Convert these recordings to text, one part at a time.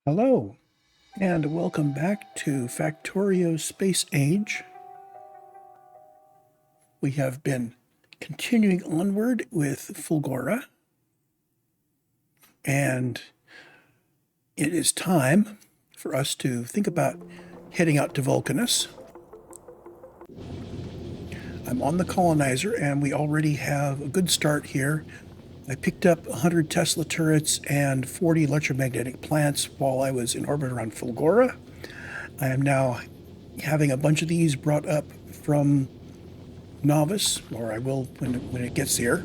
Hello, and welcome back to Factorio Space Age. We have been continuing onward with Fulgora, and it is time for us to think about heading out to Vulcanus. I'm on the colonizer, and we already have a good start here. I picked up 100 Tesla turrets and 40 electromagnetic plants while I was in orbit around Fulgora. I am now having a bunch of these brought up from Novice, or I will when it gets here.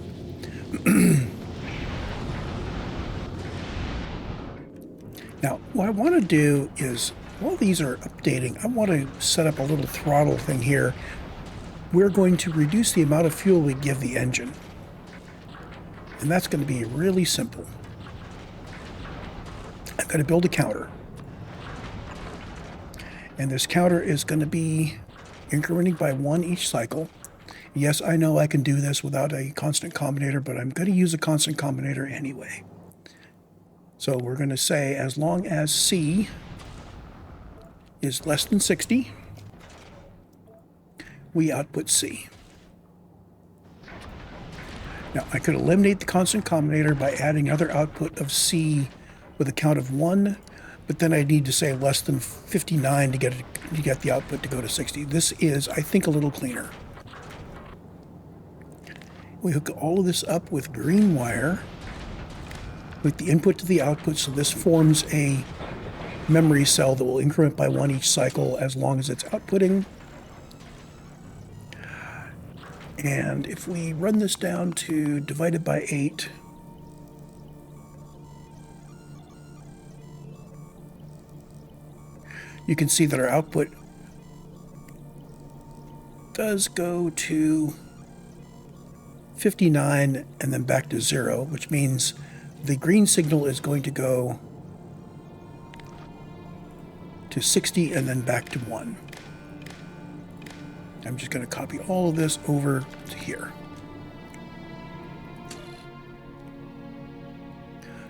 Now, what I want to do is, while these are updating, I want to set up a little throttle thing here. We're going to reduce the amount of fuel we give the engine. And that's going to be really simple. I've got to build a counter. And this counter is going to be incrementing by 1 each cycle. Yes, I know I can do this without a constant combinator, but I'm going to use a constant combinator anyway. So we're going to say as long as C is less than 60, we output C. Now, I could eliminate the constant combinator by adding another output of C with a count of 1, but then I need to say less than 59 to get the output to go to 60. This is, I think, a little cleaner. We hook all of this up with green wire with the input to the output, so this forms a memory cell that will increment by 1 each cycle as long as it's outputting. And if we run this down to divided by 8, you can see that our output does go to 59 and then back to 0, which means the green signal is going to go to 60 and then back to 1. I'm just going to copy all of this over to here.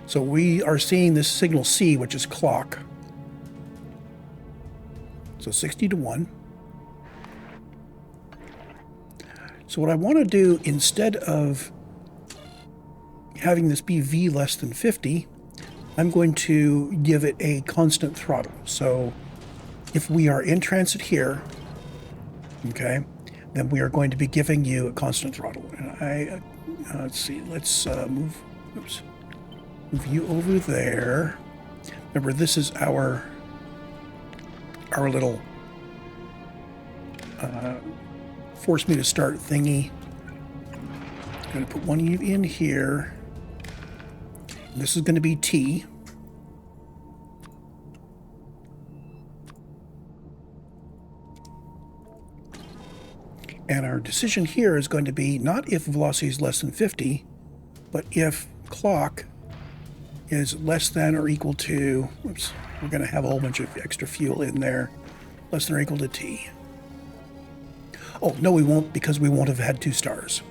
So we are seeing this signal C, which is clock. So 60 to 1. So what I want to do, instead of having this be V less than 50, I'm going to give it a constant throttle. So if we are in transit here, okay, then we are going to be giving you a constant throttle. And let's see, let's move you over there. Remember, this is our little force me to start thingy. I'm going to put one in here. And this is going to be T. And our decision here is going to be not if velocity is less than 50, but if clock is less than or equal to, oops, we're going to have a whole bunch of extra fuel in there, less than or equal to T. Oh, no, we won't, because we won't have had 2 stars.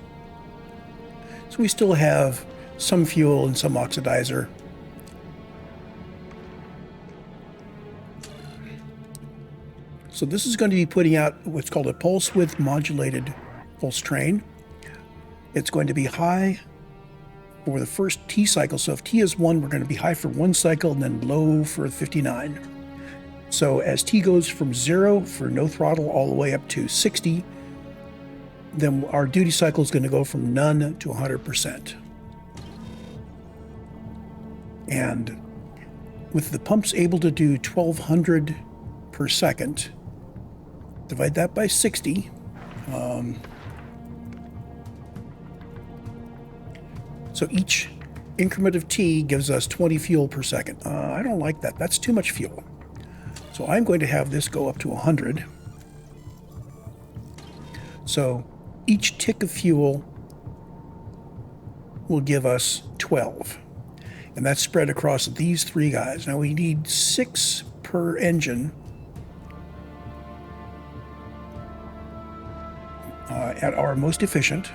So we still have some fuel and some oxidizer. So this is going to be putting out what's called a pulse width modulated pulse train. It's going to be high for the first T cycle. So if T is 1, we're going to be high for 1 cycle and then low for 59. So as T goes from 0 for no throttle all the way up to 60, then our duty cycle is going to go from none to 100%. And with the pumps able to do 1,200 per second, divide that by 60. So each increment of T gives us 20 fuel per second. I don't like that. That's too much fuel. So I'm going to have this go up to 100. So each tick of fuel will give us 12. And that's spread across these 3 guys. Now we need 6 per engine at our most efficient.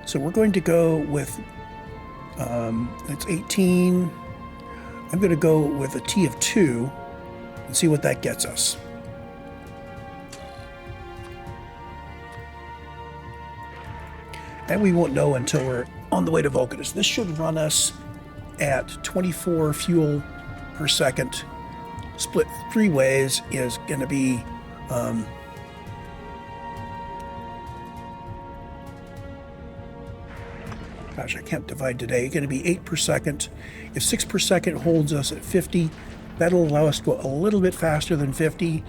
So we're going to go with, that's 18. I'm going to go with a T of 2 and see what that gets us. And we won't know until we're on the way to Vulcanus. This should run us at 24 fuel per second. Split 3 ways is going to be gosh, I can't divide today. It's going to be 8 per second. If 6 per second holds us at 50, that'll allow us to go a little bit faster than 50,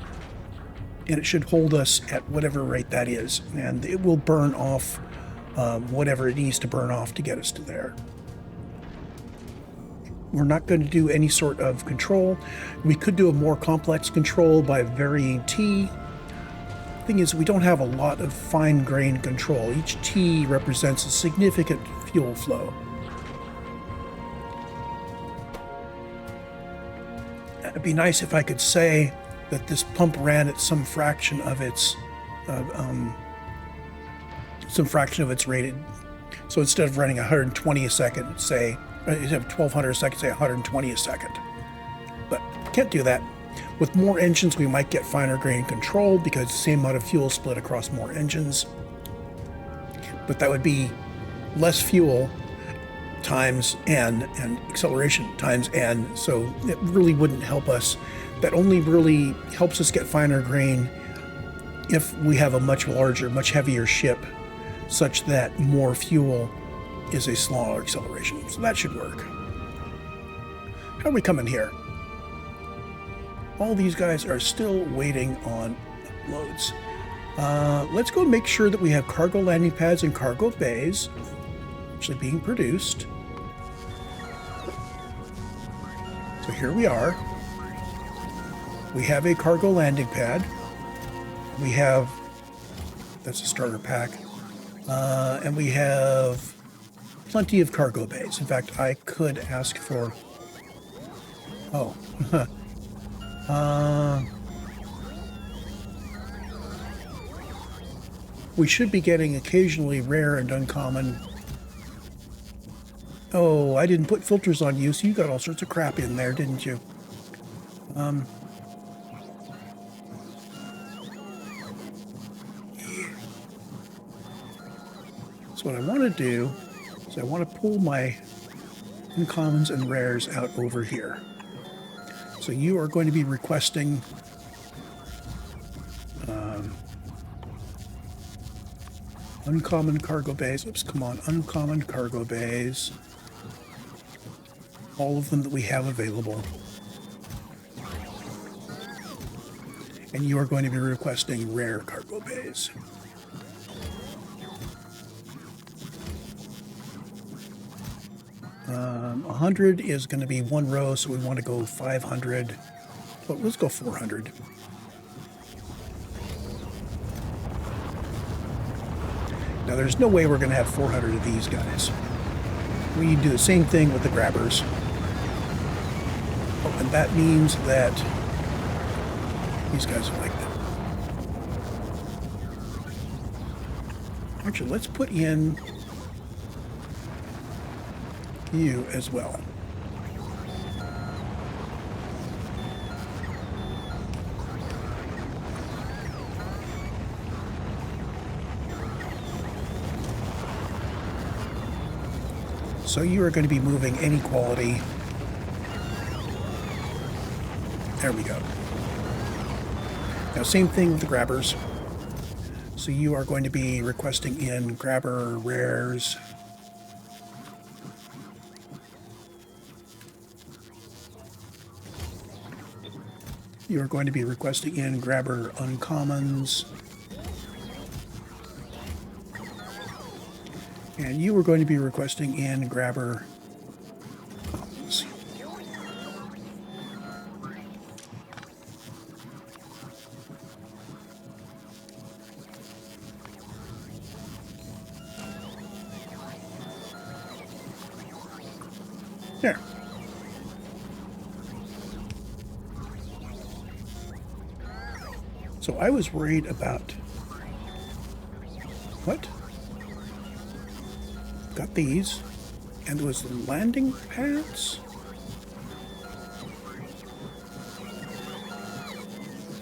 and it should hold us at whatever rate that is. And it will burn off whatever it needs to burn off to get us to there. We're not going to do any sort of control. We could do a more complex control by varying T. Thing is, we don't have a lot of fine-grained control. Each T represents a significant fuel flow. It'd be nice if I could say that this pump ran at some fraction of its rated. So instead of running 120 a second, say, instead of 1200 a second, say 120 a second. But can't do that. With more engines, we might get finer grain control because the same amount of fuel split across more engines. But that would be less fuel times N and acceleration times N, so it really wouldn't help us. That only really helps us get finer grain if we have a much larger, much heavier ship, such that more fuel is a smaller acceleration. So that should work. How are we coming here? All these guys are still waiting on uploads. Let's go make sure that we have cargo landing pads and cargo bays actually being produced. So here we are. We have a cargo landing pad. We have, that's a starter pack. And we have plenty of cargo bays. In fact, I could ask for, oh, we should be getting occasionally rare and uncommon. Oh, I didn't put filters on you, so you got all sorts of crap in there, didn't you? So what I want to do is I want to pull my uncommons and rares out over here. So you are going to be requesting uncommon cargo bays. Oops, come on, uncommon cargo bays. All of them that we have available. And you are going to be requesting rare cargo bays. Um, 100 is going to be one row, so we want to go 500. Well, let's go 400. Now, there's no way we're going to have 400 of these guys. We need to do the same thing with the grabbers. Oh, and that means that these guys are like that. Actually, let's put in you as well. So you are going to be moving any quality. There we go. Now, same thing with the grabbers. So you are going to be requesting in grabber rares. You are going to be requesting in grabber uncommons. And you are going to be requesting in grabber commons. There. So I was worried about what? Got these, and there was the landing pads.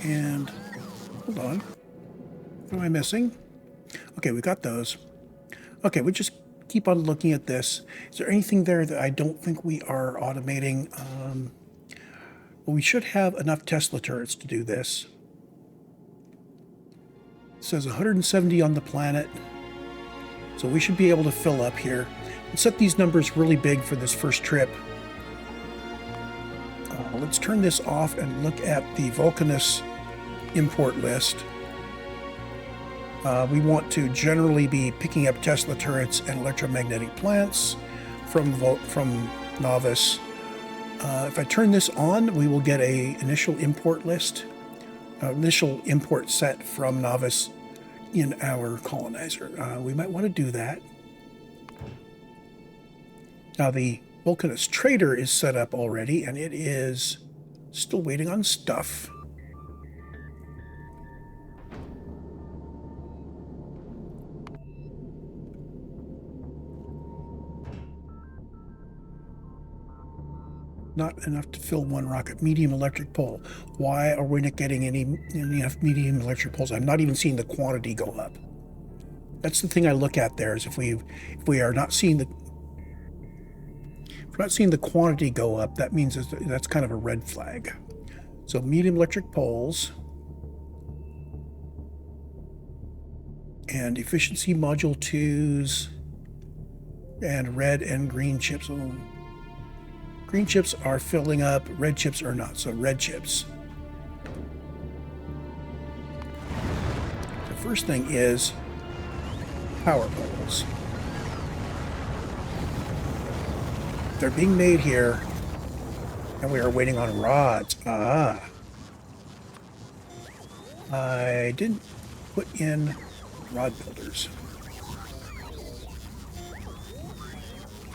And hold on. What am I missing? Okay, we got those. Okay, we just keep on looking at this. Is there anything there that I don't think we are automating? Well, we should have enough Tesla turrets to do this. It says 170 on the planet. So we should be able to fill up here and set these numbers really big for this first trip. Let's turn this off and look at the Vulcanus import list. We want to generally be picking up Tesla turrets and electromagnetic plants from Novice. If I turn this on, we will get a initial import list, initial import set from Novice in our colonizer. We might want to do that. Now the Vulcanus trader is set up already, and it is still waiting on stuff. Not enough to fill one rocket. Medium electric pole. Why are we not getting any enough medium electric poles? I'm not even seeing the quantity go up. That's the thing I look at there, is if we are not seeing the quantity go up, that means that's kind of a red flag. So medium electric poles and efficiency module 2s and red and green chips. Oh, green chips are filling up, red chips are not, so red chips. The first thing is power poles. They're being made here, and we are waiting on rods. I didn't put in rod builders.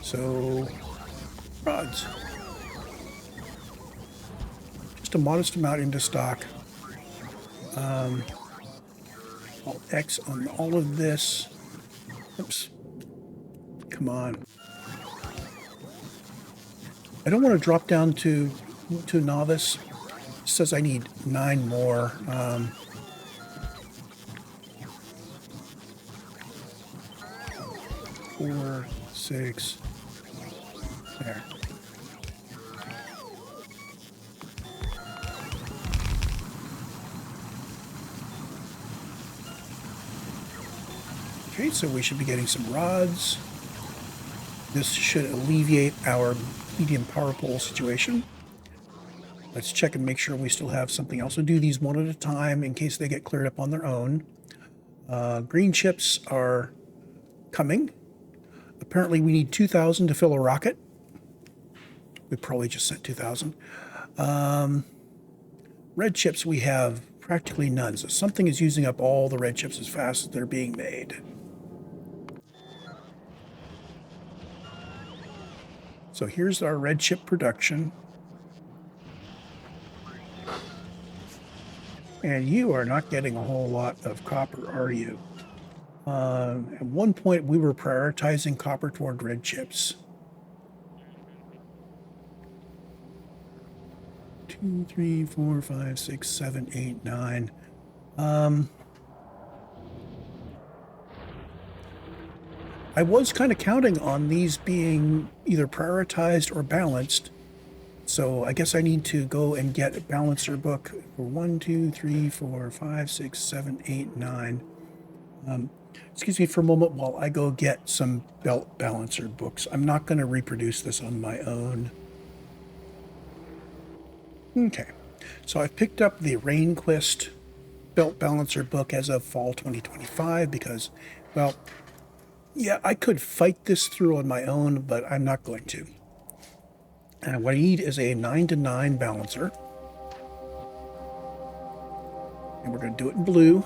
So, rods. Just a modest amount into stock. Alt X on all of this. Oops. Come on. I don't want to drop down to novice. It says I need 9 more. 4, 6. There. Okay, so we should be getting some rods. This should alleviate our medium power pole situation. Let's check and make sure we still have something else. We'll do these one at a time in case they get cleared up on their own. Green chips are coming. Apparently we need 2,000 to fill a rocket. We probably just sent 2,000. Red chips we have practically none. So something is using up all the red chips as fast as they're being made. So here's our red chip production. And you are not getting a whole lot of copper, are you? At one point, we were prioritizing copper toward red chips. 2, 3, 4, 5, 6, 7, 8, 9. I was kind of counting on these being either prioritized or balanced. So I guess I need to go and get a balancer book for 1, 2, 3, 4, 5, 6, 7, 8, 9. Excuse me for a moment while I go get some belt balancer books. I'm not going to reproduce this on my own. Okay, so I've picked up the Rainquist belt balancer book as of fall 2025 because, well, yeah, I could fight this through on my own, but I'm not going to. And what I need is a 9-to-9 balancer. And we're going to do it in blue.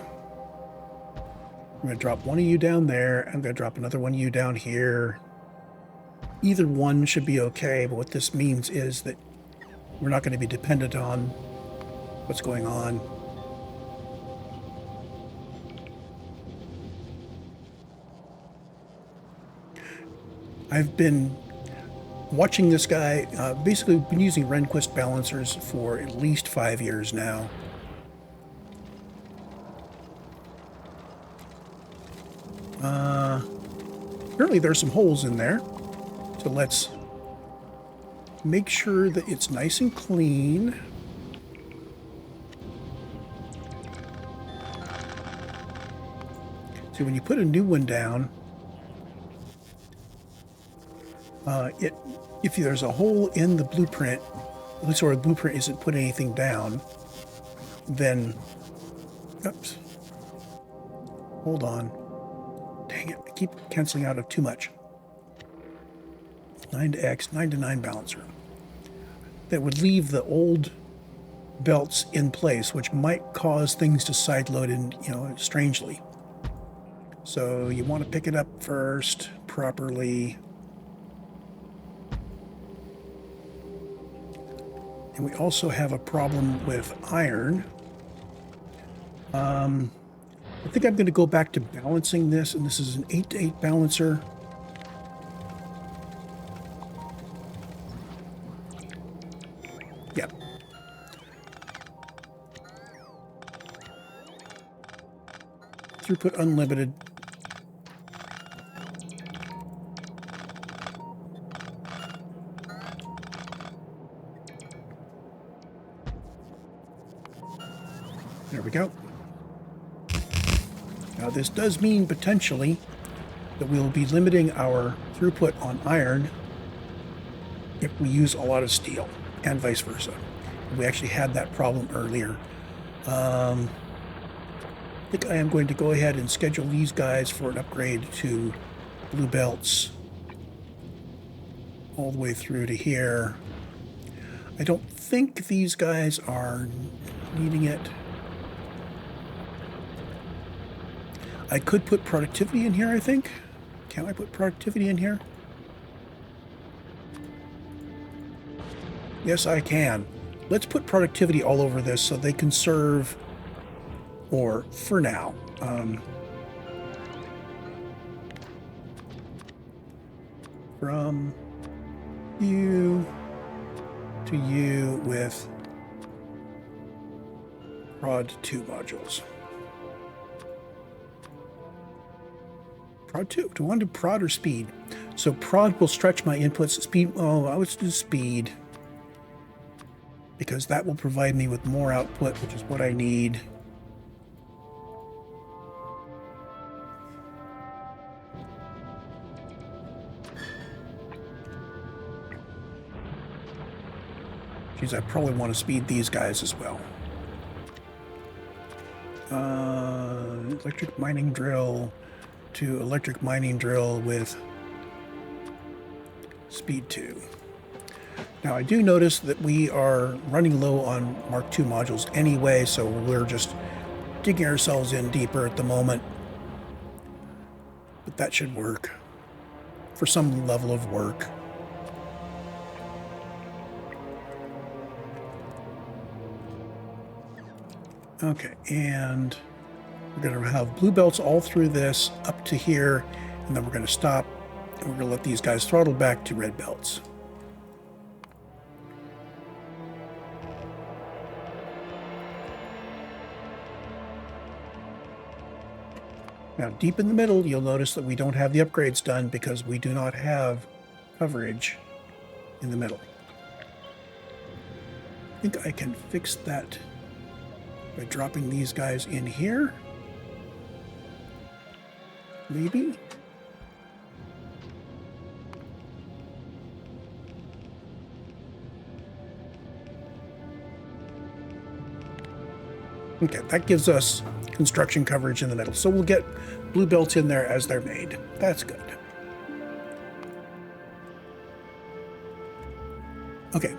I'm going to drop one of you down there. I'm going to drop another one of you down here. Either one should be okay, but what this means is that we're not going to be dependent on what's going on. I've been watching this guy, basically been using Rehnquist balancers for at least 5 years now. Apparently there's some holes in there. So let's make sure that it's nice and clean. See, when you put a new one down, if there's a hole in the blueprint, at least or the blueprint isn't putting anything down, then, oops, hold on. Dang it, I keep canceling out of too much. 9 to X, 9 to 9 balancer. That would leave the old belts in place, which might cause things to sideload in, strangely. So you want to pick it up first properly. And we also have a problem with iron. I think I'm going to go back to balancing this, and this is an 8 to 8 balancer. Yep. Throughput unlimited. There we go. Now this does mean potentially that we'll be limiting our throughput on iron if we use a lot of steel, and vice versa. We actually had that problem earlier. I think I am going to go ahead and schedule these guys for an upgrade to blue belts all the way through to here. I don't think these guys are needing it. I could put productivity in here, I think. Can I put productivity in here? Yes, I can. Let's put productivity all over this so they can serve, or for now, from you to you with prod 2 modules. Prod 2. Do I want to do prod or speed? So prod will stretch my inputs. Speed, oh, I would do speed, because that will provide me with more output, which is what I need. Geez, I probably want to speed these guys as well. Electric mining drill to electric mining drill with speed 2. Now I do notice that we are running low on Mark II modules anyway, so we're just digging ourselves in deeper at the moment. But that should work for some level of work. Okay, and we're going to have blue belts all through this up to here, and then we're going to stop, and we're going to let these guys throttle back to red belts. Now, deep in the middle, you'll notice that we don't have the upgrades done because we do not have coverage in the middle. I think I can fix that by dropping these guys in here. Maybe. Okay, that gives us construction coverage in the middle. So we'll get blue belts in there as they're made. That's good. Okay.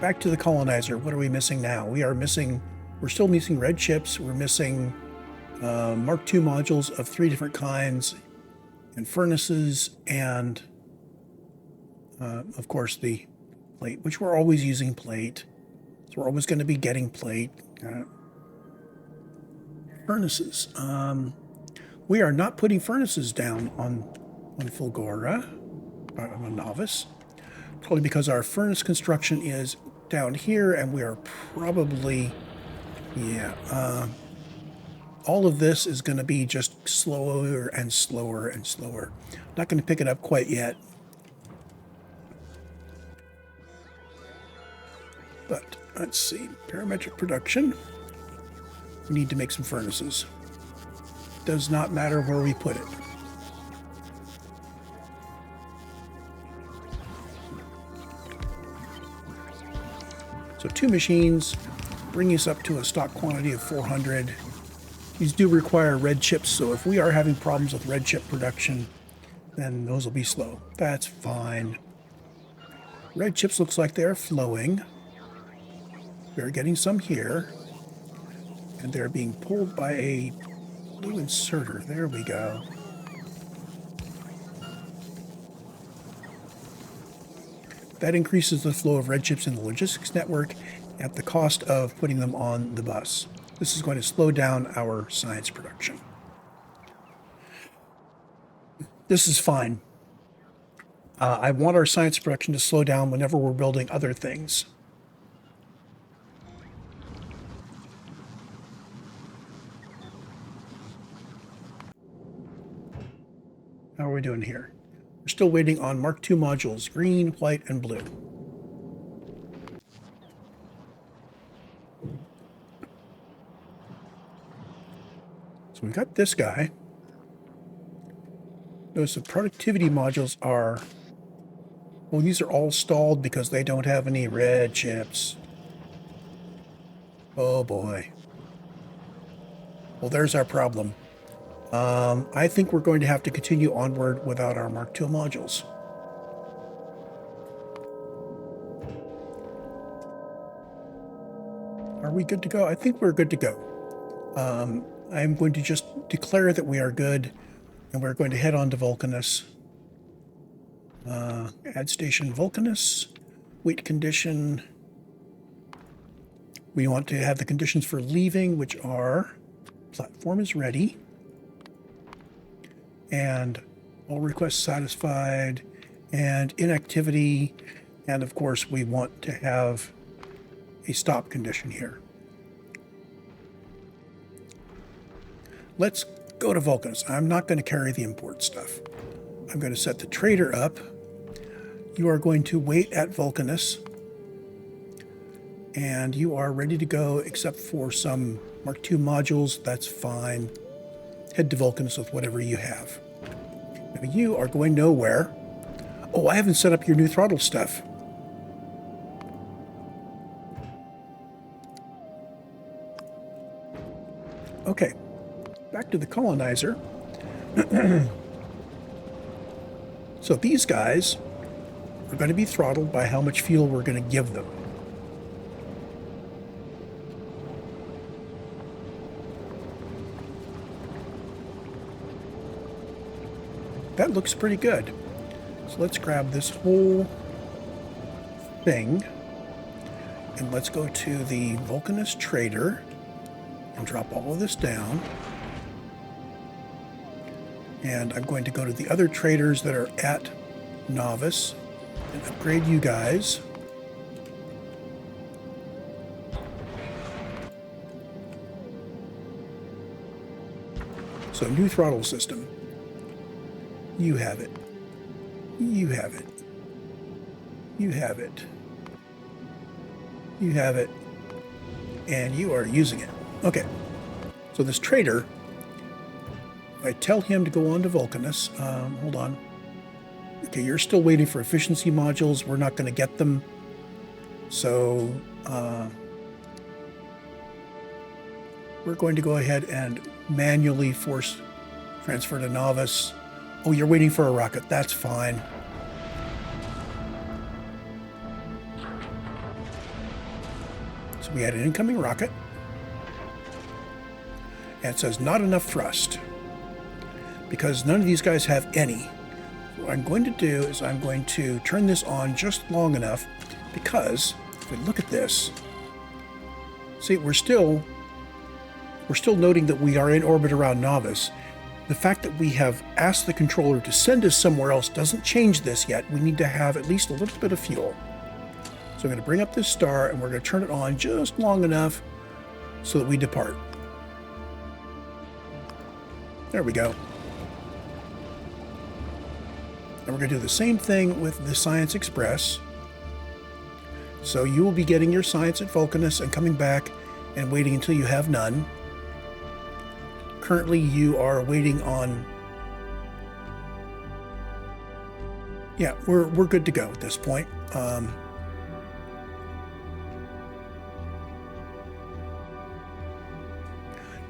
Back to the colonizer. What are we missing now? We're still missing red chips. We're missing Mark II modules of 3 different kinds, and furnaces, and of course the plate, which we're always using plate. So we're always going to be getting plate. Furnaces. We are not putting furnaces down on Fulgora, on Novice, probably because our furnace construction is down here, and we are probably, all of this is going to be just slower and slower and slower. Not going to pick it up quite yet. But let's see, parametric production. We need to make some furnaces. Does not matter where we put it. So 2 machines, bring us up to a stock quantity of 400. These do require red chips, so if we are having problems with red chip production, then those will be slow. That's fine. Red chips looks like they're flowing. We're getting some here. And they're being pulled by a blue inserter. There we go. That increases the flow of red chips in the logistics network at the cost of putting them on the bus. This is going to slow down our science production. This is fine. I want our science production to slow down whenever we're building other things. How are we doing here? We're still waiting on Mark II modules, green, white, and blue. So we've got this guy. Notice the productivity modules are, well, these are all stalled because they don't have any red chips. Oh boy. Well, there's our problem. I think we're going to have to continue onward without our Mark II modules. Are we good to go? I think we're good to go. I'm going to just declare that we are good, and we're going to head on to Vulcanus. Add station Vulcanus. Wait condition. We want to have the conditions for leaving, which are platform is ready. And all requests satisfied, and inactivity, and of course we want to have a stop condition here. Let's go to Vulcanus. I'm not going to carry the import stuff. I'm going to set the trader up. You are going to wait at Vulcanus, and you are ready to go except for some Mark II modules. That's fine. Head to Vulcanus with whatever you have. Now you are going nowhere. Oh, I haven't set up your new throttle stuff. Okay, back to the colonizer. So these guys are going to be throttled by how much fuel we're going to give them. That looks pretty good. So let's grab this whole thing and let's go to the Vulcanus trader and drop all of this down. And I'm going to go to the other traders that are at Novice and upgrade you guys. So new throttle system. You have it. You have it. You have it. You have it. And you are using it. Okay. So this trader, I tell him to go on to Vulcanus. Hold on. Okay, you're still waiting for efficiency modules. We're not going to get them. So we're going to go ahead and manually force transfer to Novice. Oh, you're waiting for a rocket. That's fine. So we had an incoming rocket. And it says not enough thrust, because none of these guys have any. What I'm going to do is I'm going to turn this on just long enough, because if we look at this, see, we're still noting that we are in orbit around Novice. The fact that we have asked the controller to send us somewhere else doesn't change this yet. We need to have at least a little bit of fuel. So I'm going to bring up this star and we're going to turn it on just long enough so that we depart. There we go. And we're going to do the same thing with the Science Express. So you will be getting your science at Vulcanus and coming back and waiting until you have none. Currently, you are waiting on... Yeah, we're good to go at this point.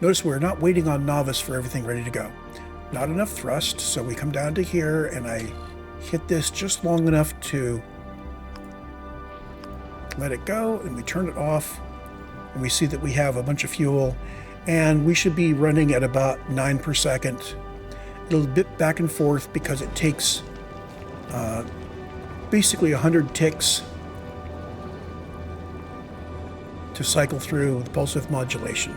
Notice we're not waiting on Novice for everything ready to go. Not enough thrust, so we come down to here, and I hit this just long enough to let it go, and we turn it off, and we see that we have a bunch of fuel, and we should be running at about 9 per second. A little bit back and forth because it takes basically 100 ticks to cycle through the pulse width modulation.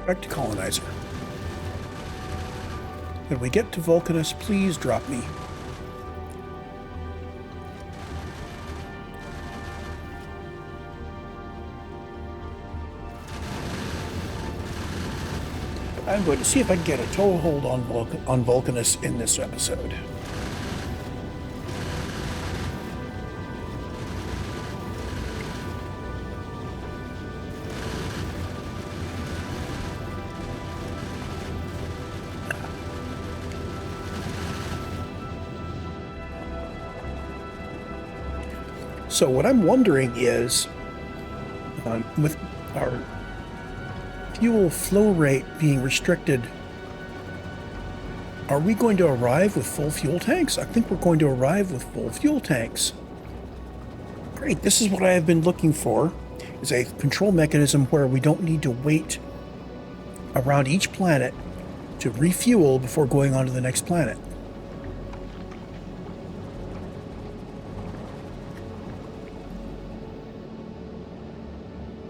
Back to colonizer. When we get to Vulcanus, please drop me. I'm going to see if I can get a toehold on Vulcanus in this episode. So what I'm wondering is, with our fuel flow rate being restricted, are we going to arrive with full fuel tanks? I think we're going to arrive with full fuel tanks. Great, this is what I have been looking for, is a control mechanism where we don't need to wait around each planet to refuel before going on to the next planet.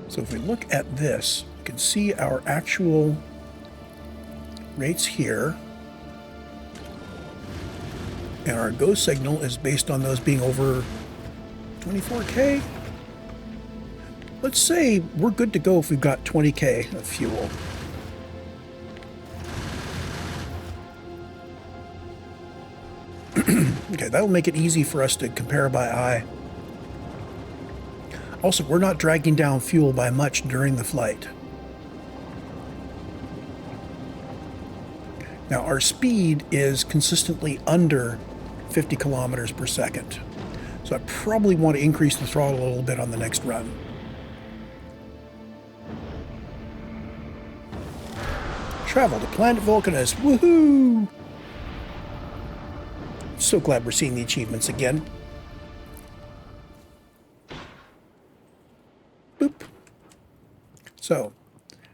So if we look at this, you can see our actual rates here. And our go signal is based on those being over 24K. Let's say we're good to go if we've got 20K of fuel. Okay, that'll make it easy for us to compare by eye. Also, we're not dragging down fuel by much during the flight. Now, our speed is consistently under 50 kilometers per second. So I probably want to increase the throttle a little bit on the next run. Travel to planet Vulcanus. Woohoo! So glad we're seeing the achievements again. Boop. So,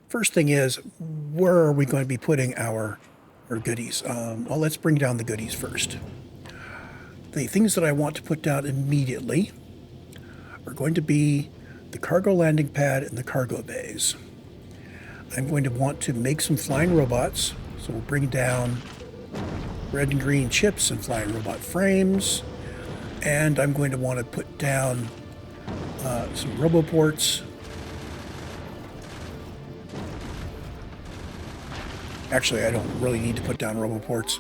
first thing is, where are we going to be putting our goodies? Well, let's bring down the goodies first. The things that I want to put down immediately are going to be the cargo landing pad and the cargo bays. I'm going to want to make some flying robots, so we'll bring down red and green chips and flying robot frames, and I'm going to want to put down some roboports. Actually, I don't really need to put down roboports.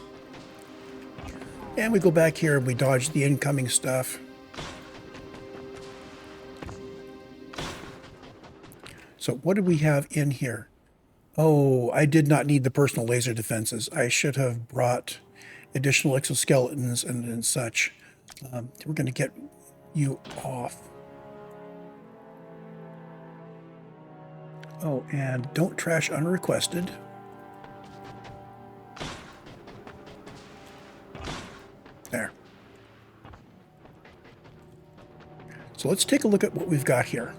And we go back here and we dodge the incoming stuff. So what do we have in here? Oh, I did not need the personal laser defenses. I should have brought additional exoskeletons and such. We're going to get you off. Oh, and don't trash unrequested. There. So let's take a look at what we've got here.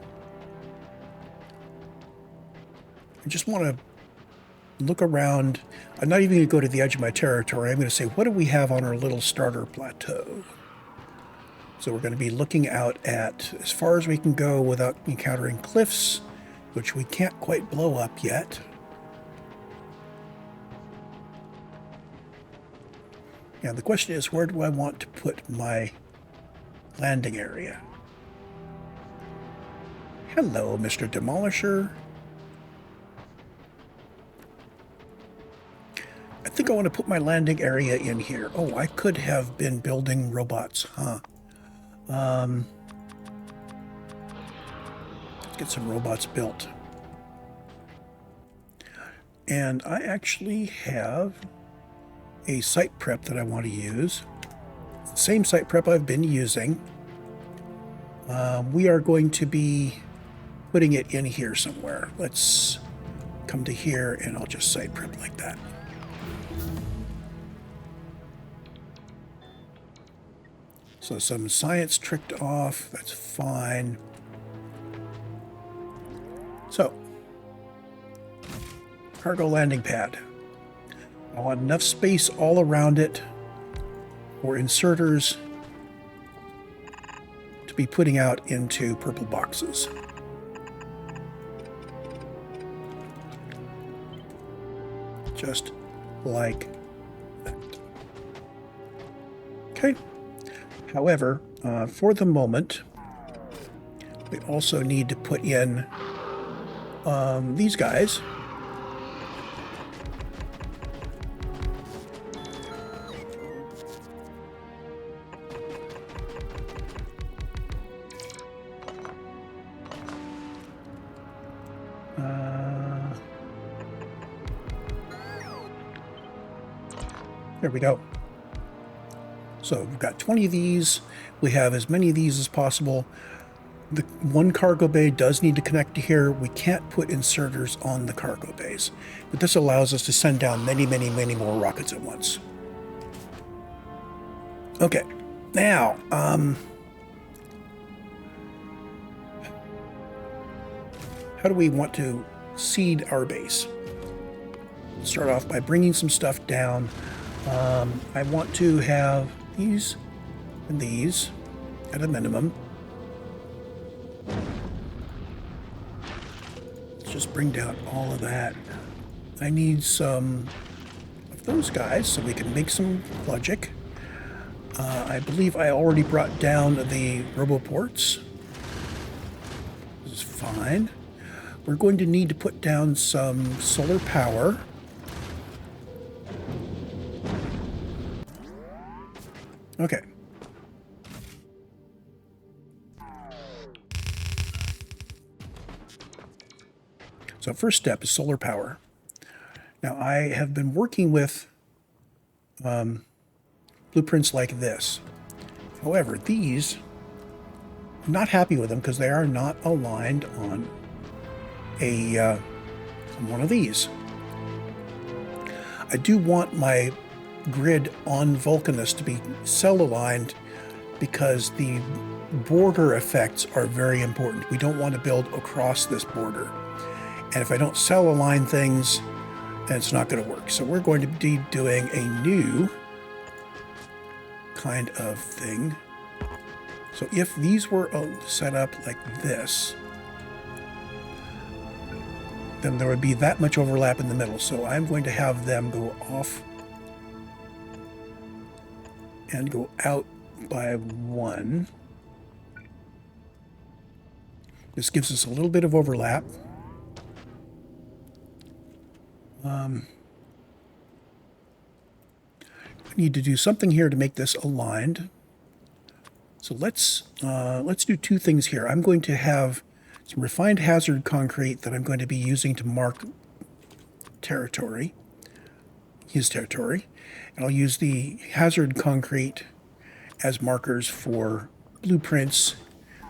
I just want to look around. I'm not even going to go to the edge of my territory. I'm going to say, what do we have on our little starter plateau? So we're going to be looking out at as far as we can go without encountering cliffs, which we can't quite blow up yet. And the question is, where do I want to put my landing area? Hello, Mr. Demolisher. I think I want to put my landing area in here. Oh, I could have been building robots, huh? Let's get some robots built. And I actually have a site prep that I want to use. It's the same site prep I've been using. We are going to be putting it in here somewhere. Let's come to here and I'll just site prep like that. So some science tricked off, that's fine. So, cargo landing pad. I want enough space all around it for inserters to be putting out into purple boxes. Just like that. Okay. However, for the moment, we also need to put in these guys. There we go. So we've got 20 of these. We have as many of these as possible. The one cargo bay does need to connect to here. We can't put inserters on the cargo bays, but this allows us to send down many, many, many more rockets at once. Okay, now, how do we want to seed our base? Start off by bringing some stuff down. I want to have these and these at a minimum. Let's just bring down all of that. I need some of those guys so we can make some logic. I believe I already brought down the roboports. This is fine. We're going to need to put down some solar power. Okay. So first step is solar power. Now I have been working with blueprints like this. However, these, I'm not happy with them because they are not aligned on one of these. I do want my grid on Vulcanus to be cell aligned because the border effects are very important. We don't want to build across this border. And if I don't cell align things, then it's not going to work. So we're going to be doing a new kind of thing. So if these were set up like this, then there would be that much overlap in the middle. So I'm going to have them go off and go out by 1. This gives us a little bit of overlap. I need to do something here to make this aligned. So let's do two things here. I'm going to have some refined hazard concrete that I'm going to be using to mark territory, his territory. And I'll use the hazard concrete as markers for blueprints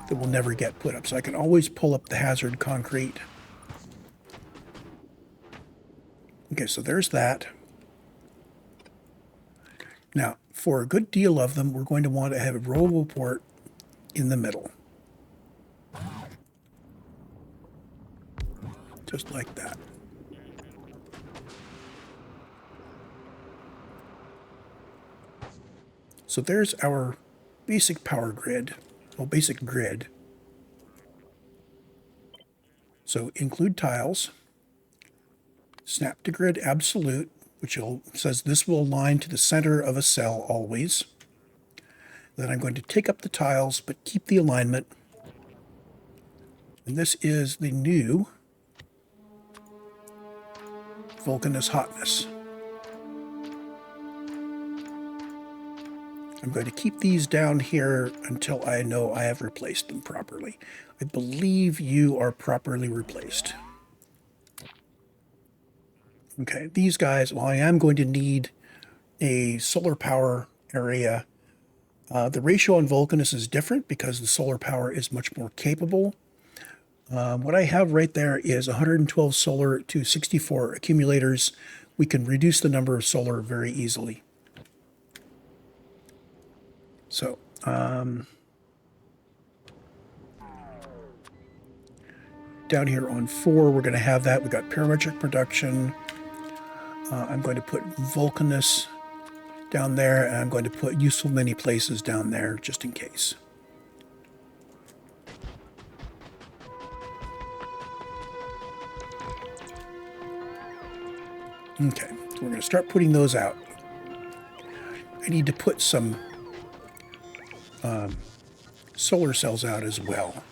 that will never get put up. So I can always pull up the hazard concrete. Okay, so there's that. Now, for a good deal of them, we're going to want to have a roboport in the middle. Just like that. So there's our basic power grid, well, basic grid. So include tiles, snap to grid absolute, which says this will align to the center of a cell always. Then I'm going to take up the tiles, but keep the alignment. And this is the new Vulcanus hotness. I'm going to keep these down here until I know I have replaced them properly. I believe you are properly replaced. Okay, these guys, well, I am going to need a solar power area. The ratio on Vulcanus is different because the solar power is much more capable. What I have right there is 112 solar to 64 accumulators. We can reduce the number of solar very easily. So, down here on 4, we're going to have that. We've got parametric production. I'm going to put Vulcanus down there, and I'm going to put useful many places down there just in case. Okay, so we're going to start putting those out. I need to put some solar cells out as well.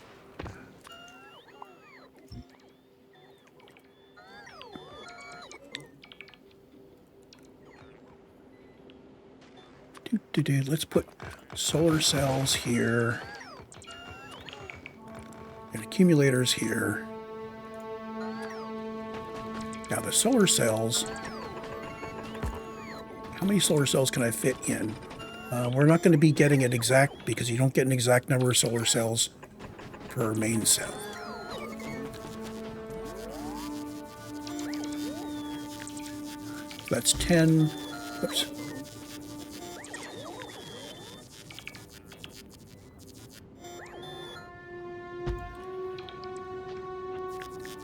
Let's put solar cells here and accumulators here. Now the solar cells, how many solar cells can I fit in? We're not going to be getting it exact because you don't get an exact number of solar cells per main cell. That's 10. Oops.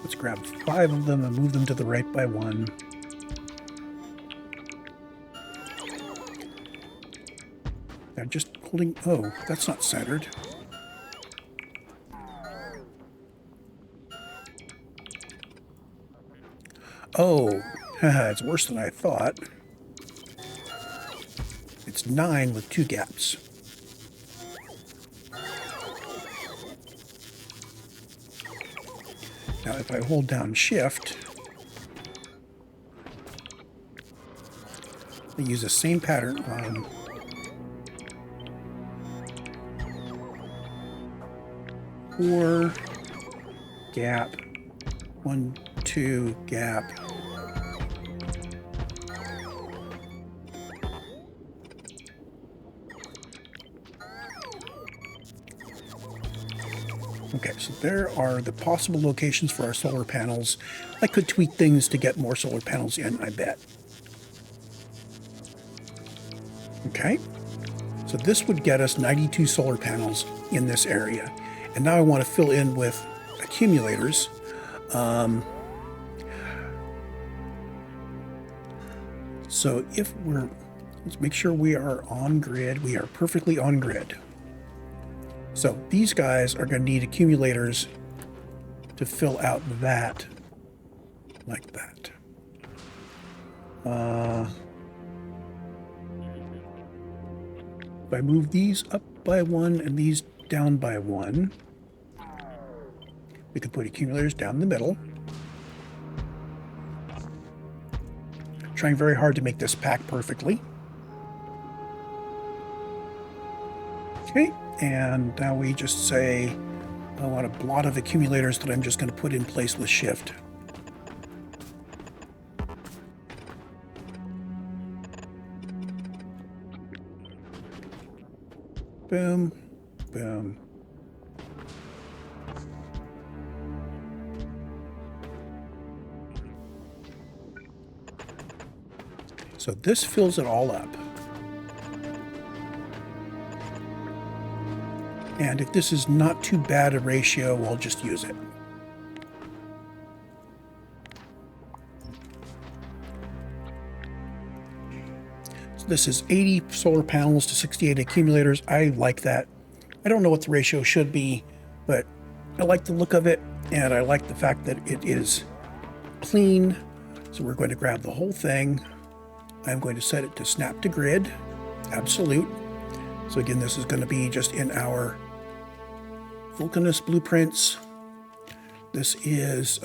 Let's grab 5 of them and move them to the right by 1. I'm just holding... Oh, that's not centered. Oh, it's worse than I thought. It's 9 with 2 gaps. Now, if I hold down Shift, I use the same pattern on four gap, 1, 2 gap. Okay, so there are the possible locations for our solar panels. I could tweak things to get more solar panels in, I bet. Okay, so this would get us 92 solar panels in this area. And now I want to fill in with accumulators. So if we're, let's make sure we are on grid. We are perfectly on grid. So these guys are going to need accumulators to fill out that, like that. If I move these up by 1 and these down by 1, we can put accumulators down the middle. Trying very hard to make this pack perfectly. Okay. And now we just say, I want a blot of accumulators that I'm just going to put in place with Shift. Boom, boom. So this fills it all up. And if this is not too bad a ratio, we'll just use it. So this is 80 solar panels to 68 accumulators. I like that. I don't know what the ratio should be, but I like the look of it, and I like the fact that it is clean. So we're going to grab the whole thing. I'm going to set it to snap to grid, absolute. So again, this is going to be just in our Vulcanus blueprints. This is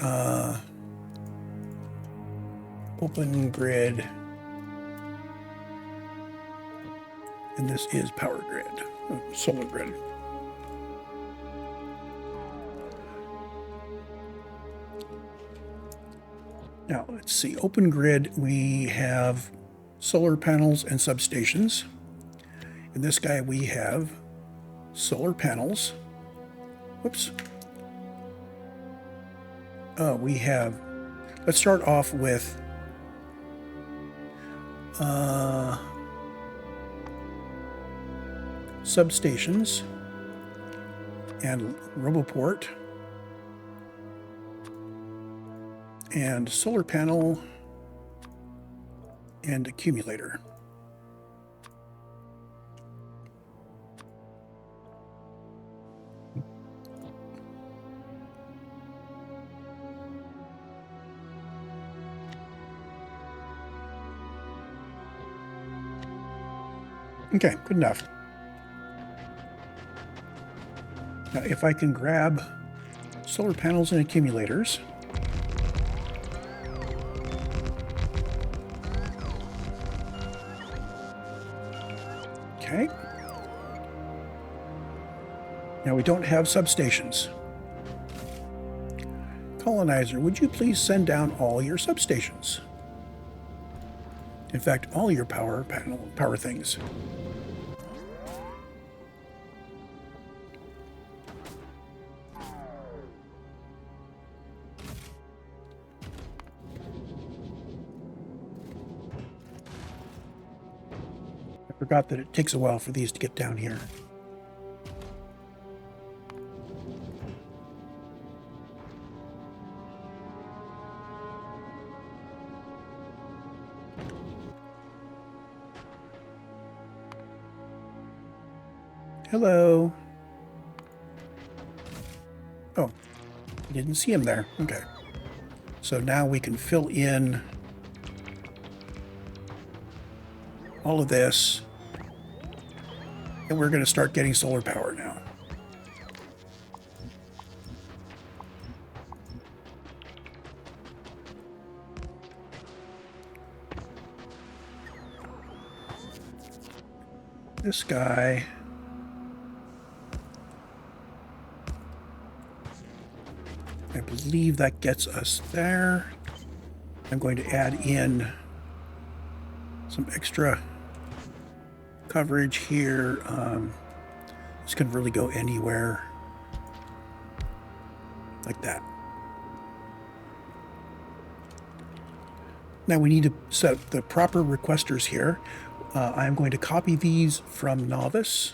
open grid, and this is power grid, solar grid. Now, let's see, open grid, we have solar panels and substations. In this guy, we have solar panels. Whoops. Oh, we have, let's start off with substations and roboport and solar panel and accumulator. Okay, good enough. Now, if I can grab solar panels and accumulators, okay. Now we don't have substations. Colonizer, would you please send down all your substations? In fact, all your power things. I forgot that it takes a while for these to get down here. Hello. Oh, I didn't see him there. Okay. So now we can fill in all of this. And we're going to start getting solar power now. This guy, I believe that gets us there. I'm going to add in some extra coverage here. This can really go anywhere like that. Now we need to set up the proper requesters here. I'm going to copy these from Novice.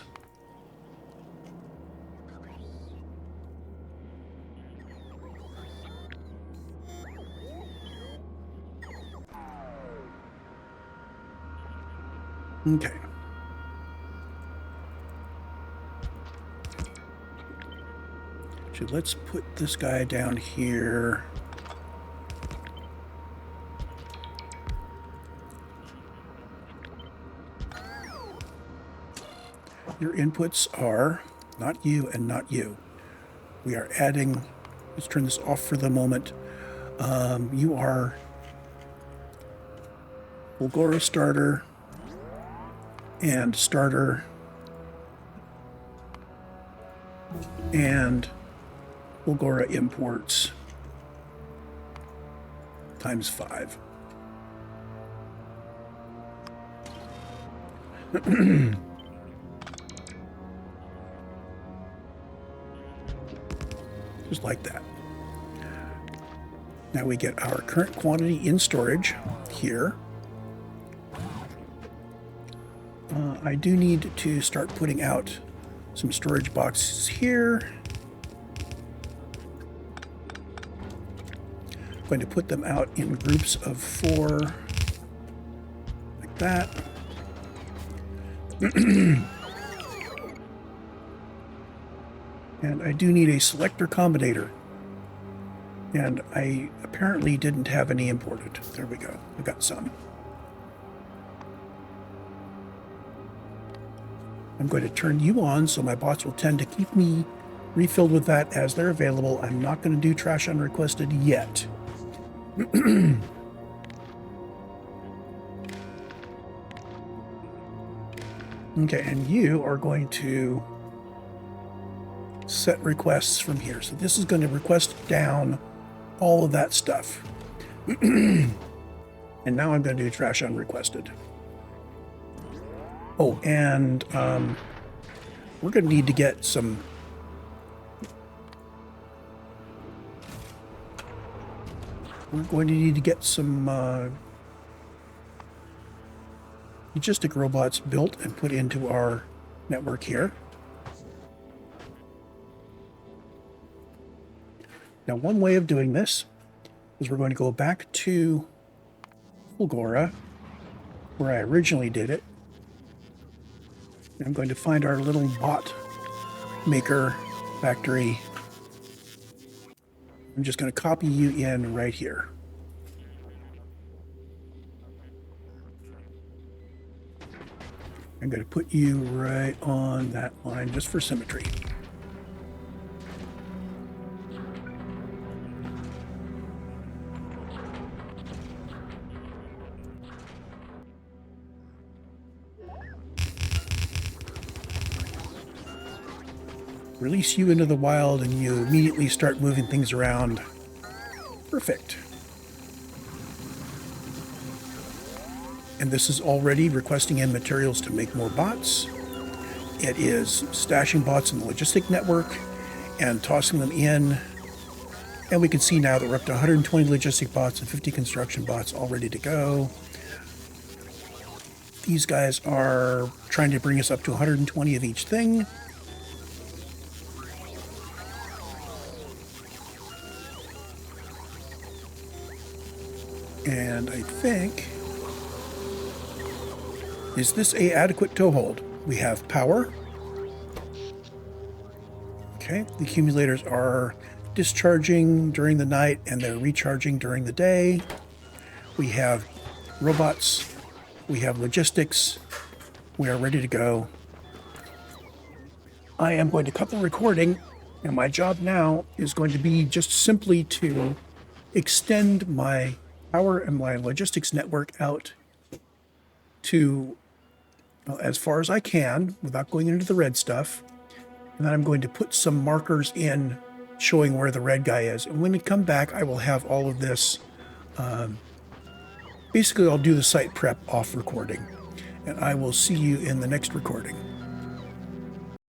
Okay. So let's put this guy down here. Your inputs are not you and not you. We are adding, let's turn this off for the moment. You are Bulgora starter and starter and Bulgora imports times 5. Just like that. Now we get our current quantity in storage here. I do need to start putting out some storage boxes here. I'm going to put them out in groups of 4, like that. And I do need a selector combinator. And I apparently didn't have any imported. There we go. I got some. I'm going to turn you on, so my bots will tend to keep me refilled with that as they're available. I'm not going to do trash unrequested yet. Okay, and you are going to set requests from here. So this is going to request down all of that stuff. And now I'm going to do trash unrequested. Oh, and we're going to need to get some... We're going to need to get some logistic robots built and put into our network here. Now, one way of doing this is we're going to go back to Fulgora, where I originally did it. I'm going to find our little bot maker factory. I'm just going to copy you in right here. I'm going to put you right on that line just for symmetry. Release you into the wild and you immediately start moving things around. Perfect. And this is already requesting in materials to make more bots. It is stashing bots in the logistic network and tossing them in. And we can see now that we're up to 120 logistic bots and 50 construction bots all ready to go. These guys are trying to bring us up to 120 of each thing. And I think... Is this a adequate toehold? We have power. Okay, the accumulators are discharging during the night and they're recharging during the day. We have robots. We have logistics. We are ready to go. I am going to cut the recording, and my job now is going to be just simply to extend my power and my logistics network out to as far as I can without going into the red stuff. And then I'm going to put some markers in showing where the red guy is. And when we come back, I will have all of this. Basically, I'll do the site prep off recording. And I will see you in the next recording.